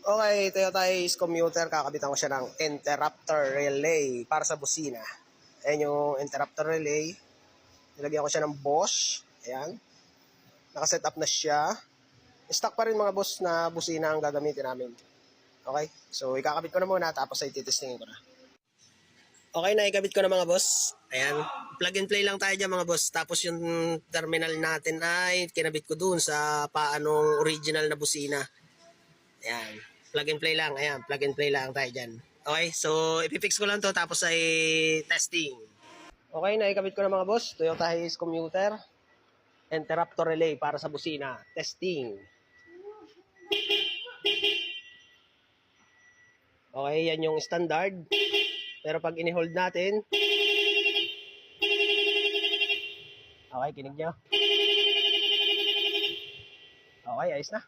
Okay, Toyota Ace commuter, kakabitan ko siya ng interrupter relay para sa busina. Ayan yung interrupter relay. Nilagyan ko siya ng Bosch. Ayan. Nakaset up na siya. Stock pa rin mga boss na busina ang gagamitin namin. Okay? So, ikakabit ko na muna tapos ay titestingin ko na. Okay na, ikabit ko na mga boss. Ayan. Plug and play lang tayo dyan mga boss. Tapos yung terminal natin ay kinabit ko dun sa paanong original na busina. Ayan. Plug and play lang. Ayan. Plug and play lang tayo dyan. Okay. So, ipifix ko lang to tapos ay testing. Okay na, ikabit ko na mga boss. Toyota Hiace commuter. Interrupter relay para sa busina. Testing. Okay, yan yung standard. Pero pag ini-hold natin, okay, kinig nyo. Okay, ayos na.